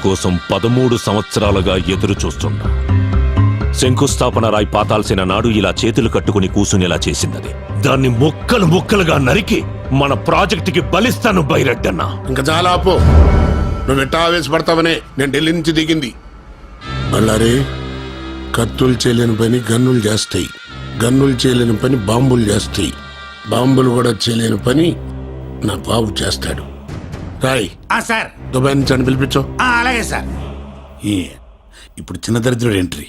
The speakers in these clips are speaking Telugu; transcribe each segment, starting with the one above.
కోసం 13 సంవత్సరాలుగా ఎదురు చూస్తున్నా. శంకుస్థాపన రాయి పాతాల్సిన నాడు ఇలా చేతులు కట్టుకుని కూసునేలా చేసిందది. దాన్ని ముక్కలు ముక్కలుగా నరికి మన ప్రాజెక్టుకి బలిస్తాను బైరెడ్డన్నా. ఇంకా చాలా ఆపో. నువ్వు ఎట్టా ఆవేశపడతావనే నేను ఢిల్లీ నుంచి దిగింది. బళ్ళారే, కత్తులు చేయలేని పని గన్నులు చేస్తాయి, గన్నులు చేయలేని పని బాంబులు చేస్తాయి, బాంబులు కూడా చేయలేని పని నా బాబు చేస్తాడు. రాయ్ సార్, దుబాయ్ నుంచి అని పిలిపించు. అలాగే సార్. ఇప్పుడు చిన్న దరిద్రుడు ఎంట్రీ.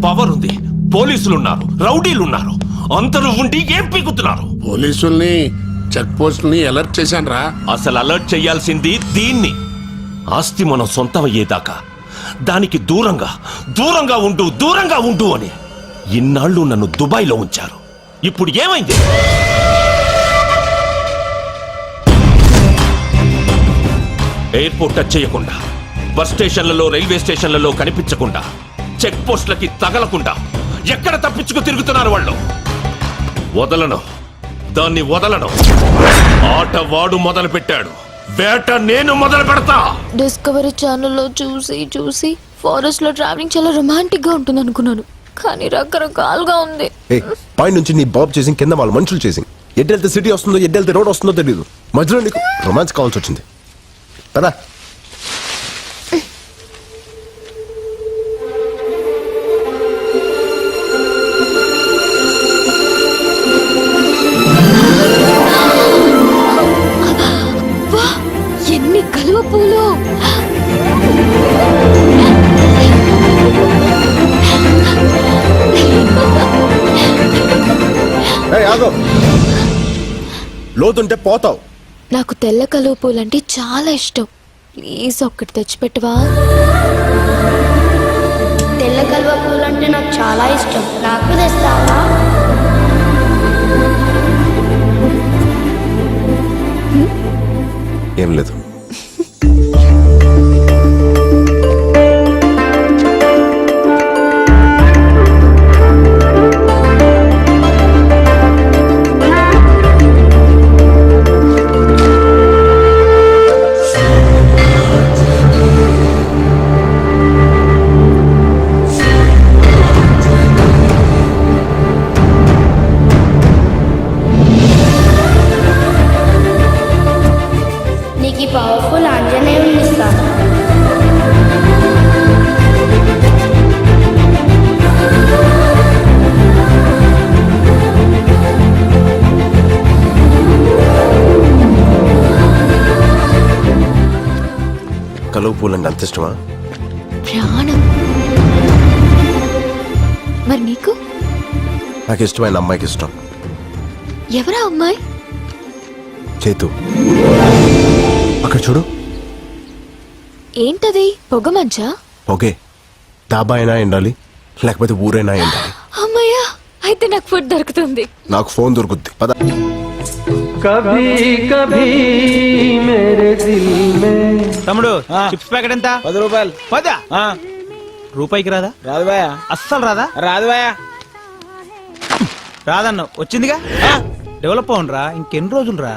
పవర్ ఉంది, పోలీసులున్నారు, రౌడీలున్నారు, అందరూ ఉండి ఏం పీకుతున్నారు? పోలీసుల్ని, చెక్ పోస్టుల్ని అలర్ట్ చేశాను రా. అసలు అలర్ట్ చేయాల్సింది దీన్ని. ఆస్తి మనం సొంతమయ్యేదాకా దానికి దూరంగా దూరంగా ఉండు, దూరంగా ఉండు అని ఇన్నాళ్ళు నన్ను దుబాయ్లో ఉంచారు. ఇప్పుడు ఏమైంది? ఎయిర్పోర్ట్ టచ్ చేయకుండా, బస్ స్టేషన్లలో, రైల్వే స్టేషన్లలో కనిపించకుండా, చెక్ పోస్టులకి తగలకుండా ఎక్కడ తప్పించుకు తిరుగుతున్నారు వాళ్ళు? వదలను, దాన్ని వదలను. ఆట వాడు మొదలు పెట్టాడు, వేట నేను మొదలు పెడతా. డిస్కవరీ ఛానల్లో చూసి ఫారెస్ట్ లో ట్రావెలింగ్ చాలా రొమాంటిక్ గా ఉంటుంది అనుకున్నాను, కానీ రకరకాలుగా ఉంది. పై నుంచి నీ బాబ్ చేసింగ్, కింద వాళ్ళ మనుషులు చేసింగ్. ఎడ్డెళ్తే సిటీ వస్తుందో, ఎడ్డెళ్తే రోడ్ వస్తుందో తెలియదు. మధ్యలో నీకు రొమాన్స్ కావాల్సి వచ్చింది కదా. ఎన్ని కలువ పూలు! లోతుంటే పోతావు. నాకు తెల్ల కలువ పూలంటే చాలా ఇష్టం. ప్లీజ్ ఒక్కటి తెచ్చిపెట్టవా? తెల్ల కలువ పూలంటే నాకు చాలా ఇష్టం, నాకు తెస్తావా? ఏం లేదు. నీకు పవర్ఫుల్ ఆంజనేయుని ఇస్తాను. కలువ పూలంటే అంత ఇష్టమా? ప్రాణం. మరి నీకు? నాకు ఇష్టమైన అమ్మాయికి ఇష్టం. ఎవరా అమ్మాయి? చేతు. అక్కడ చూడు. ఏంటది? పొగ మంచా? ఓకే, డాబా అయినా ఎండాలి, లేకపోతే ఊరైనా ఎండాలి. అమ్మయ్యా, అయితే నాకు ఫుడ్ దొరుకుతుంది. నాకు ఫోన్ దొరుకుద్ది. పద. కభీ కభీ మేరే దిల్ మే. తమ్ముడు, చిప్స్ ప్యాకెట్ ఎంత? 10 రూపాయలు. 10? రూపాయికి రాదా? రాదు బాయా. అస్సలు రాదా? రాదు బాయా. రాదన్న వచ్చిందిగా. డెవలప్ అవునరా, ఇంకెన్ని రోజులు రా.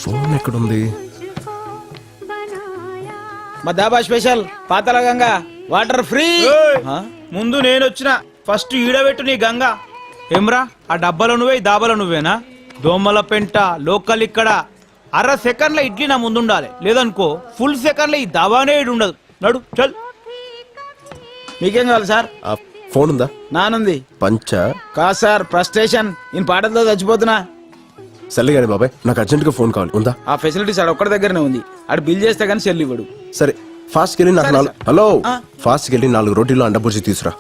ఫోన్ ఎక్కడుంది? మా దాబా స్పెషల్ పాతల గంగా వాటర్ ఫ్రీ. ముందు నేను వచ్చిన ఫస్ట్ ఈడబెట్టు నీ గంగా. ఏమ్రా, ఆ డబ్బాలో నువ్వే, ఈ దాబాలో నువ్వేనా? దోమల పెంట లోకల్ ఇక్కడ. అర సెకండ్ల ఇడ్లీ నా ముందు ఉండాలి, లేదనుకో ఫుల్ సెకండ్ల ఈ దాబానే ఇడు ఉండదు. నడు చల్. మీకేం కావాలి సార్? ఫోన్ ఉందా? నానుంది. పంచ కాదు సార్, ఫ్రస్ట్రేషన్. నేను పాటలతో చచ్చిపోతున్నా. సర్లే కానీ బాబాయ్, నాకు అర్జెంట్గా ఫోన్ కావాలి. ఉందా? ఆ ఫెసిలిటీస్ ఆడ ఒక్కడి దగ్గరనే ఉంది. ఆడు బిల్ చేస్తే కానీ సెల్ ఇవ్వడు. సరే, ఫాస్ట్ కెళ్ళి నాకు 4 హలో ఫాస్ట్ కెళ్ళి 4 రోటీలు అండబుర్జీ తీసురా.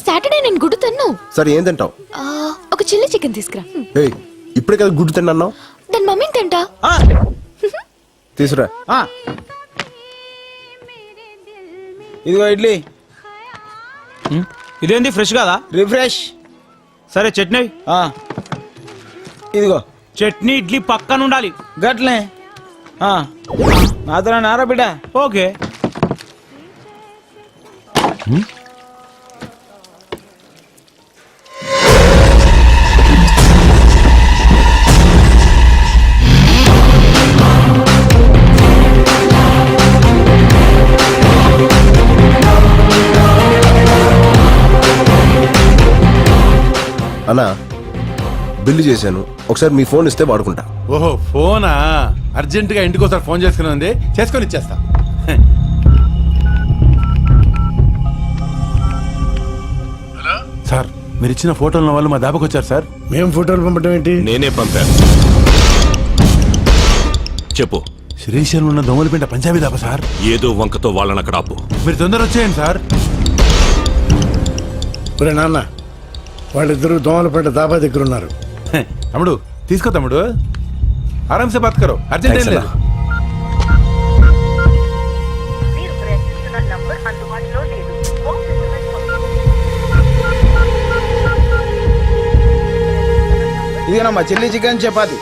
సాటర్డే నేను గుడ్డు తిన్ను. సరే, ఏం తింటావు? ఒక చిల్లీ చికెన్ తీసుకురా. ఇప్పుడే కదా గుడ్డు తిన్నావు. దాని మమ్మీని తింటా. తీసురా. ఇదిగో ఇడ్లీ ఇదేంది ఫ్రెష్ కాదా? రిఫ్రెష్. సరే చట్నీ. ఆ, ఇదిగో చట్నీ ఇడ్లీ పక్కన ఉండాలి. గట్లే. ఆ, నాతో నారా బిడ్డ. ఓకే. అన్నా బిల్లు చేశాను, ఒకసారి మీ ఫోన్ ఇస్తే వాడుకుంటా. ఓహో ఫోనా? అర్జెంట్ గా ఇంటికి ఒకసారి ఫోన్ చేసుకుని ఉంది, చేసుకొని ఇచ్చేస్తా. సార్ మీరు ఇచ్చిన ఫోటోల వాళ్ళు మా దాబాకి వచ్చారు సార్. మేం ఫోటోలు పంపటం ఏంటి? నేనే పంపాను. చెప్పు. శ్రీశైలం ఉన్న దోమలపేట పంజాబీ దాబా సార్. ఏదో వంకతో వాళ్ళని అక్కడ ఆపు. మీరు తొందర వచ్చేయండి సార్. ఒరే నాన్న, వాళ్ళిద్దరూ దోమలపేట దాబా దగ్గర ఉన్నారు. తమ్ముడు తీసుకో తమ్ముడు, ఆరాంసే బాత్ కరో, అర్జెంట్ ఏం లేదు. ఇదిగోనమ్మా chilli chicken chapati.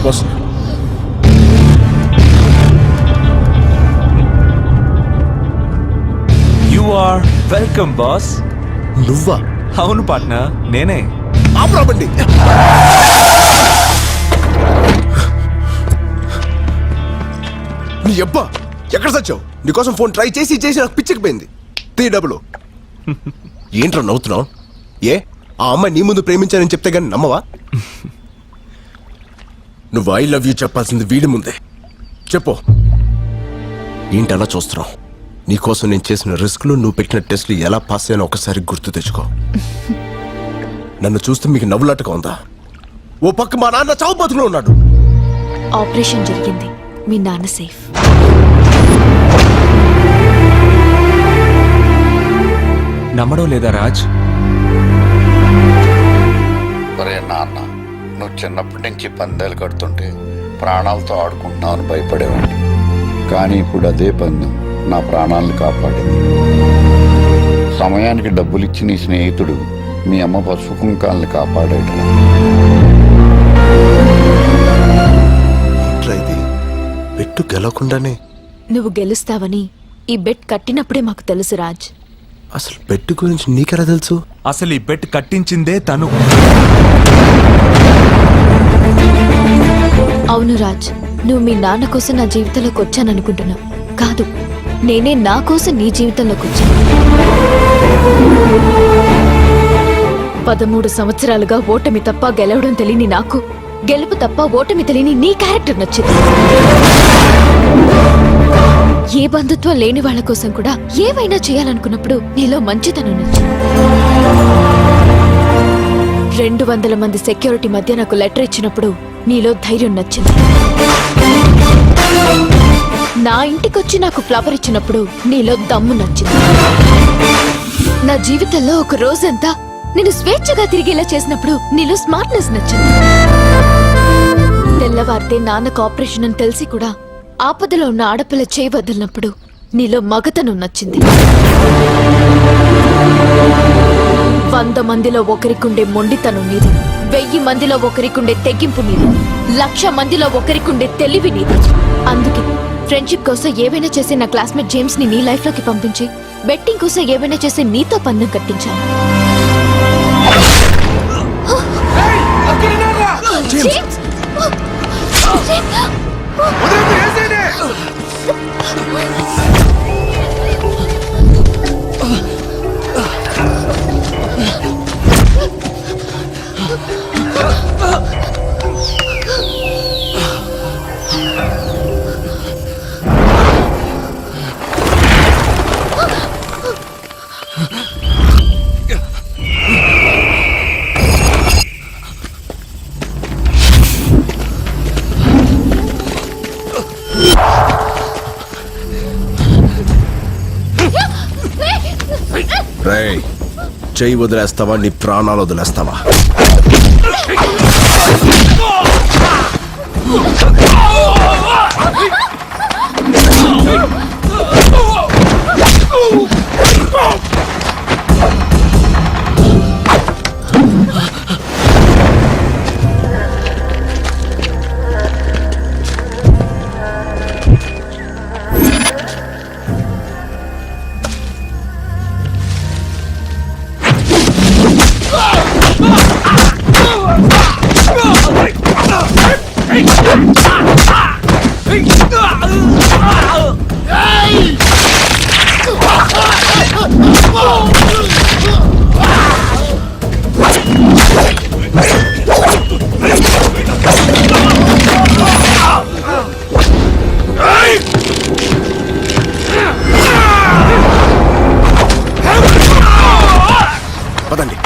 Boss. You are welcome boss. నువ్వా? అవును పార్ట్నర్, నేనే. ఆపరాబండి. నీ అబ్బా ఎక్కడ సచ్చావు? నీకోసం ఫోన్ ట్రై చేసి చేసి నాకు పిచ్చికిపోయింది. తీ డబ్బులు. ఏంట్రా నవ్వుతున్నావు? ఏ ఆ అమ్మాయి నీ ముందు ప్రేమించానని చెప్తే గానీ నమ్మవా? నువ్వు ఐ లవ్ యూ చెప్పాల్సింది వీడి ముందే. చెప్పు. ఏంటి అలా చూస్తున్నావు? నీకోసం నేను చేసిన రిస్క్లు, నువ్వు పెట్టిన టెస్ట్లు ఎలా పాస్ అయ్యానో ఒకసారి గుర్తు తెచ్చుకో. నన్ను చూస్తే మీకు నవ్వులాటగా ఉందా? ఓ పక్క మా నాన్న చావు బతుకులో ఉన్నాడు. ఆపరేషన్ జరిగింది, మీ నాన్న సేఫ్. నమ్మడం లేదా రాజ్? ఒరే నాన్న, నువ్వు చిన్నప్పటి నుంచి పందాలు కడుతుంటే ప్రాణాలతో ఆడుకుంటున్నావు భయపడేవాడిని. కానీ ఇప్పుడు అదే పందెం నా ప్రాణాలను కాపాడింది. సమయానికి డబ్బులిచ్చి నీ స్నేహితుడు మీ అమ్మ పసుపు కుంకాలని కాపాడాడు. పెట్టు గెలవకుండానే నువ్వు గెలుస్తావని ఈ బెట్ కట్టినప్పుడే మాకు తెలుసు రాజ్. అసలు బెట్ గురించి నీకెలా తెలుసు? అసలు ఈ బెట్ కట్టించిందే తను. అవును రాజ్, నువ్వు మీ నాన్న కోసం నా జీవితంలోకి వచ్చాననుకుంటున్నావు. కాదు, నేనే నా కోసం నీ జీవితంలోకి వచ్చాను. 13 సంవత్సరాలుగా ఓటమి తప్ప గెలవడం తెలియని నాకు, గెలుపు తప్ప ఓటమి తెలియని నీ క్యారెక్టర్ నచ్చింది. ఏ బంధుత్వం లేని వాళ్ళ కోసం కూడా ఏవైనా చేయాలనుకున్నప్పుడు నీలో మంచితనం నచ్చింది. 200 మంది సెక్యూరిటీ మధ్య నాకు లెటర్ ఇచ్చినప్పుడు నీలో ధైర్యం నచ్చింది. నా ఇంటికొచ్చి నాకు ఫ్లవర్ ఇచ్చినప్పుడు నీలో దమ్ము నచ్చింది. నా జీవితంలో ఒక రోజంతా నేను స్వేచ్ఛగా తిరిగేలా చేసినప్పుడు నీలో స్మార్ట్నెస్ నచ్చింది. తెల్లవారితే నాన్నకు ఆపరేషన్ అని తెలిసి కూడా ఆపదలో ఉన్న ఆడపిల్ల చేయి వదిలినప్పుడు నీలో మగతనం నచ్చింది. 100 మందిలో ఒకరికుండే మొండితనం నీది, 1000 మందిలో ఒకరికుండే తెగింపు నీది, 1,00,000 మందిలో ఒకరికుండే తెలివి నీది. అందుకే ఫ్రెండ్షిప్ కోసం ఏవైనా చేసే నా క్లాస్మేట్ జేమ్స్ ని నీ లైఫ్ లోకి పంపించి బెట్టింగ్ కోసం ఏవైనా చేసే నీతో పందెం కట్టించాను. జేమ్స్! రేయ్, చెయ్యి వదిలేస్తావా? నీ ప్రాణాలు వదిలేస్తావా? పదండి.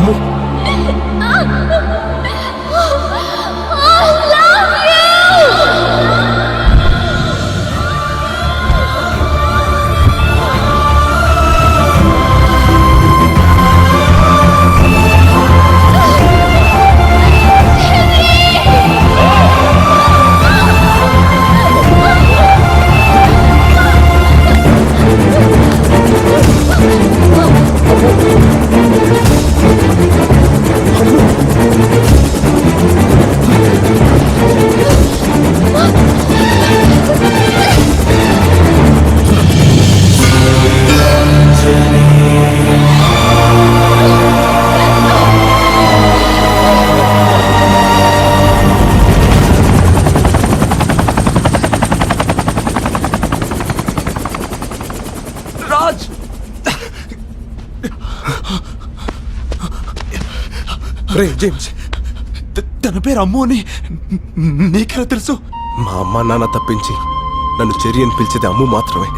అమ్ము రాజ్ రే జేమ్స్ తన పేరు అమ్ము అని నీకెలా తెలుసు? మా అమ్మ నాన్న తప్పించి నన్ను చెరి అని పిలిచేది అమ్ము మాత్రమే.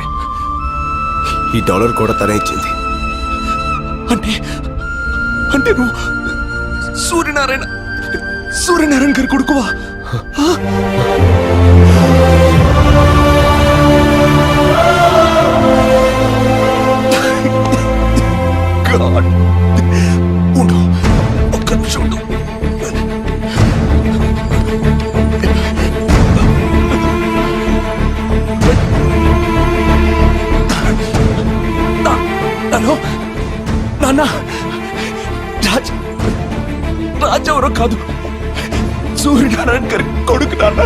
ఈ డాలర్ కూడా తనే ఇచ్చింది. అంటే అంటే నువ్వు సూర్యనారాయణ గారి కొడుకువా? God. ఉండు, ఒక్క నిమిషం ఉండు. హలో నాన్న, రాజ్ ఎవరో కాదు, సూర్యనారాయణ గారి కొడుకు నాన్న.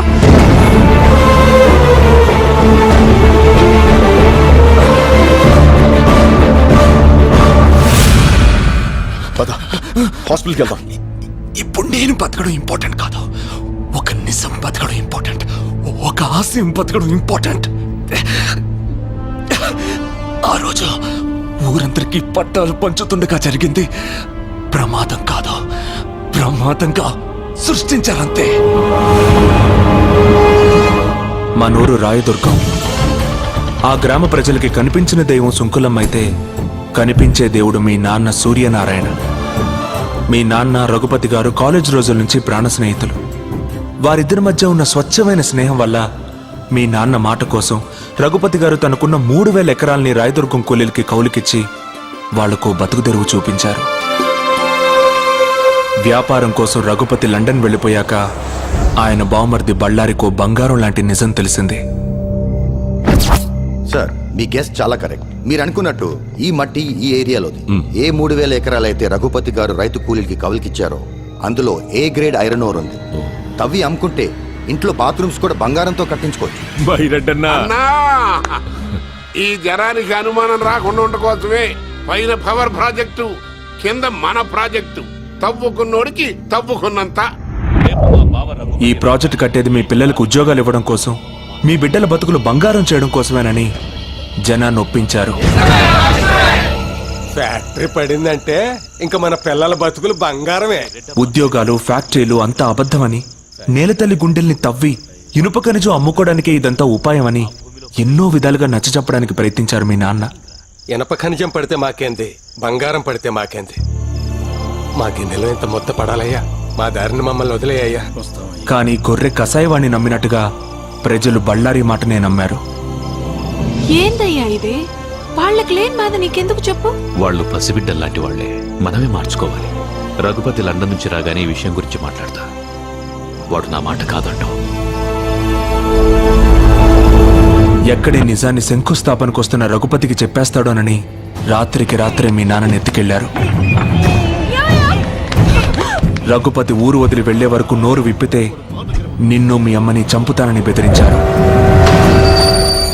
పద హాస్పిటల్కి వెళ్దాం. ఇప్పుడు నేను బతకడం ఇంపార్టెంట్ కాదు, ఒక నిజం బతకడం ఇంపార్టెంట్, ఒక ఆశయం బతకడం ఇంపార్టెంట్. ఆ రోజు ఊరందరికీ పట్టాలు పంచుతుండగా జరిగింది ప్రమాదం కాదు, ప్రమాదంగా సృష్టించారంతే. మా నూరు రాయదుర్గం. ఆ గ్రామ ప్రజలకి కనిపించిన దైవం సుంకులం అయితే కనిపించే దేవుడు మీ నాన్న సూర్యనారాయణ. మీ నాన్న రఘుపతి గారు కాలేజ్ రోజుల నుంచి ప్రాణ స్నేహితులు. వారిద్దరి మధ్య ఉన్న స్వచ్ఛమైన స్నేహం వల్ల మీ నాన్న మాట కోసం రఘుపతి గారు తనకున్న 3000 ఎకరాల్ని రాయదుర్గం కూలీలకి కౌలుకిచ్చి వాళ్లకు బతుకుదెరువు చూపించారు. వ్యాపారం కోసం రఘుపతి లండన్ వెళ్ళిపోయాక ఆయన బావమర్ది బళ్ళారికో బంగారం లాంటి నిజం తెలిసింది. సార్, మీ గెస్ చాలా కరెక్ట్. మీరు అనుకున్నట్టు ఈ మట్టి ఈ ఏరియాలోది. ఏ 3000 ఎకరాలైతే రఘుపతి గారు రైతు కూలీలకి కవులకిచ్చారో అందులో ఏ గ్రేడ్ ఐరన్ ఓర్ ఉంది. తవ్వి అమ్ముకుంటే ఇంట్లో బాత్రూమ్స్ కూడా బంగారంతో కట్టించుకోవచ్చు. అన్నా, ఈ జనానికి అనుమానం రాకుండా ఉండకోసమే పైన పవర్ ప్రాజెక్టు, కింద మన ప్రాజెక్టు. తవ్వుకున్నోడికి తవ్వుకున్నంత. ఈ ప్రాజెక్ట్ కట్టేది మీ పిల్లలకు ఉద్యోగాలు ఇవ్వడం కోసం, మీ బిడ్డల బతుకులు బంగారం చేయడం కోసమేనని జనాన్ని ఒప్పించారు. ఫ్యాక్టరీ పడిందంటే ఇంకా మన పిల్లల బతుకులు బంగారమే. ఉద్యోగాలు, ఫ్యాక్టరీలు అంతా అబద్ధమని, నేలతల్లి గుండెల్ని తవ్వి ఇనుప ఖనిజం అమ్ముకోవడానికే ఇదంతా ఉపాయమని ఎన్నో విధాలుగా నచ్చచెప్పడానికి ప్రయత్నించారు మీ నాన్న. ఇనప ఖనిజం పడితే మాకేంది, బంగారం పడితే మాకేంది. మాకి నెల ఇంత మొత్త పడాలయ్యా, మా దారిని మమ్మల్ని వదిలేయ్యా. కానీ గొర్రె కసాయవాణ్ణి నమ్మినట్టుగా ప్రజలు బళ్ళారి మాటనే నమ్మారు. ఏందయ్యా ఇది? వాళ్ళకి లేని బాధ నీకెందుకు చెప్పు? వాళ్ళు పసిబిడ్డల్లాంటి వాళ్లే, మనమే మార్చుకోవాలి. రఘుపతి లండన్ నుంచి రాగానే ఈ విషయం గురించి మాట్లాడతా. వాడు నా మాట కాదంటూ. ఎక్కడే నిజాన్ని శంకుస్థాపనకు వస్తున్న రఘుపతికి చెప్పేస్తాడోనని రాత్రికి రాత్రే మీ నాన్నని ఎత్తుకెళ్లారు. రఘుపతి ఊరు వదిలి వెళ్లే వరకు నోరు విప్పితే నిన్ను మీ అమ్మని చంపుతానని బెదిరించారు.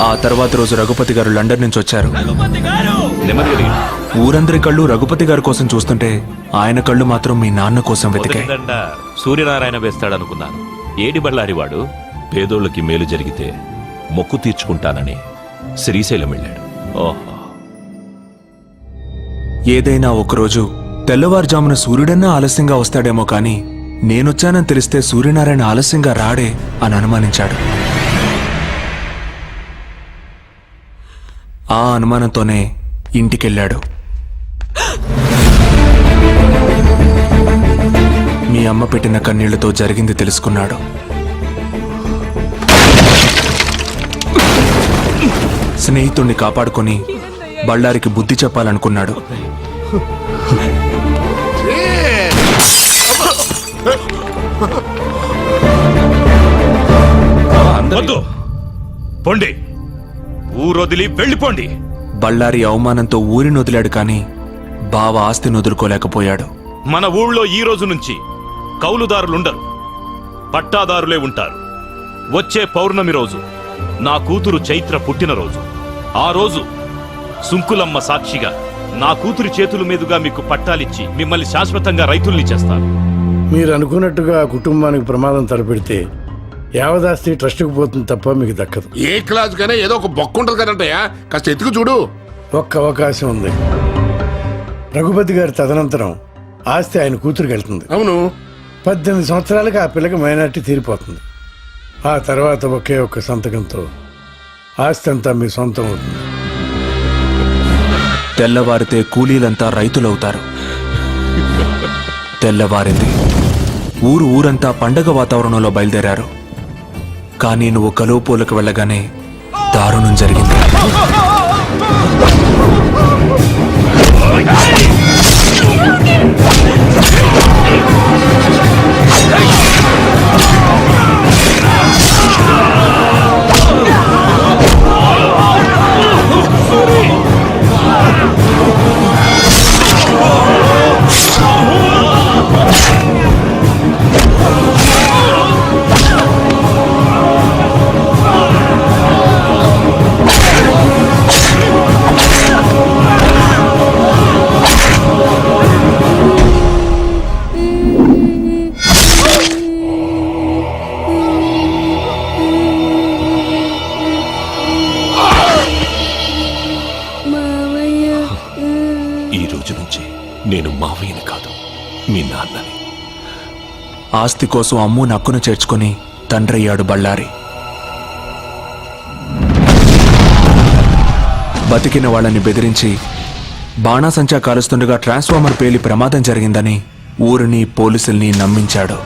ఆ తర్వాత రోజు రఘుపతి గారు లండన్ నుంచి వచ్చారు. ఊరందరి కళ్ళు రఘుపతి గారి కోసం చూస్తుంటే ఆయన కళ్ళు మాత్రం మీ నాన్న కోసం వెతికాయి. సూర్యనారాయణ వేస్తాడనుకున్నాను. ఏడి బళ్ళారి వాడు పేదోళ్ళకి మేలు జరిగితే మొక్కు తీర్చుకుంటానని శ్రీశైలం వెళ్ళాడు. ఓహో, ఏదైనా ఒకరోజు తెల్లవారుజామున సూర్యుడన్నా ఆలస్యంగా వస్తాడేమో కానీ నేనొచ్చానని తెలిస్తే సూర్యనారాయణ ఆలస్యంగా రాడే అని అనుమానించాడు. ఆ అనుమానంతోనే ఇంటికెళ్ళాడు. అమ్మ పెట్టిన కన్నీళ్లతో జరిగింది తెలుసుకున్నాడు. స్నేహితుణ్ణి కాపాడుకొని బళ్ళారికి బుద్ధి చెప్పాలనుకున్నాడు. వద్దు, పొండి, ఊరొదిలి వెళ్ళిపోండి. బళ్ళారి అవమానంతో ఊరిని వదిలాడు కానీ బావ ఆస్తిని వదులుకోలేకపోయాడు. మన ఊళ్ళో ఈ రోజు నుంచి కౌలుదారులుండరు, పట్టాదారులే ఉంటారు. వచ్చే పౌర్ణమి రోజు నా కూతురు చైత్ర పుట్టినరోజు. ఆ రోజు సుంకులమ్మ సాక్షిగా నా కూతురి చేతుల మీదుగా మీకు పట్టాలిచ్చి మిమ్మల్ని శాశ్వతంగా రైతుల్ని చేస్తాను. మీరు అనుకున్నట్టుగా ఆ కుటుంబానికి ప్రమాదం తలపెడితే యావదాస్తి ట్రస్ట్కి పోతుంది తప్ప మీకు దక్కదు. ఏ క్లాస్ గానే ఏదో ఒక బొక్క ఉంటుంది కదంటయ్యా, కాస్త ఎత్తుకు చూడు. ఒక్క అవకాశం ఉంది. రఘుపతి గారి తదనంతరం ఆస్తి ఆయన కూతురికి వెళ్తుంది. అవును, 18 సంవత్సరాలకు ఆ పిల్లకి మైనార్టీ తీరిపోతుంది. ఆ తర్వాత ఒకే ఒక్క సంతకంతో ఆస్తి అంతా మీ సొంతం అవుతుంది. తెల్లవారితే కూలీలంతా రైతులవుతారు. తెల్లవారింది. ఊరంతా పండగ వాతావరణంలో బయలుదేరారు. కానీ నువ్వు కలువపూలకు వెళ్ళగానే దారుణం జరిగింది. ఈ రోజు నుంచి నేను మావయ్యని కాదు, మీ నాన్నని. ఆస్తి కోసం అమ్ము నక్కును చేర్చుకుని తండ్రయ్యాడు బళ్ళారి. బతికిన వాళ్ళని బెదిరించి బాణాసంచా కాలుస్తుండగా ట్రాన్స్ఫార్మర్ పేలి ప్రమాదం జరిగిందని ఊరిని పోలీసుల్ని నమ్మించాడు.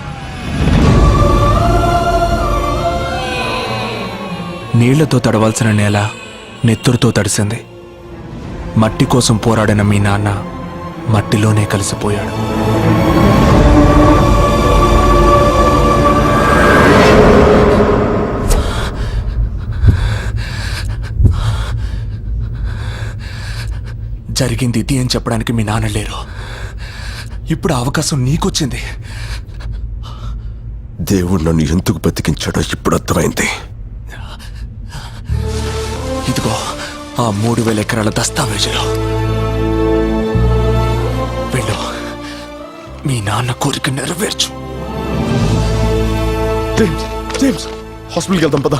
నీళ్లతో తడవాల్సిన నేల నెత్తురుతో తడిసింది. మట్టి కోసం పోరాడిన మీ నాన్న మట్టిలోనే కలిసిపోయాడు. జరిగింది ఇది అని చెప్పడానికి మీ నాన్న లేరు. ఇప్పుడు అవకాశం నీకొచ్చింది. దేవుడు నన్ను ఎందుకు బతికించాడో ఇప్పుడు అర్థమైంది. ఇదిగో ఆ 3000 ఎకరాల దస్తావేజులు. వెళ్ళు, మీ నాన్న కోరిక నెరవేర్చు. జేమ్స్ హాస్పిటల్కి వెళ్దాం పదా.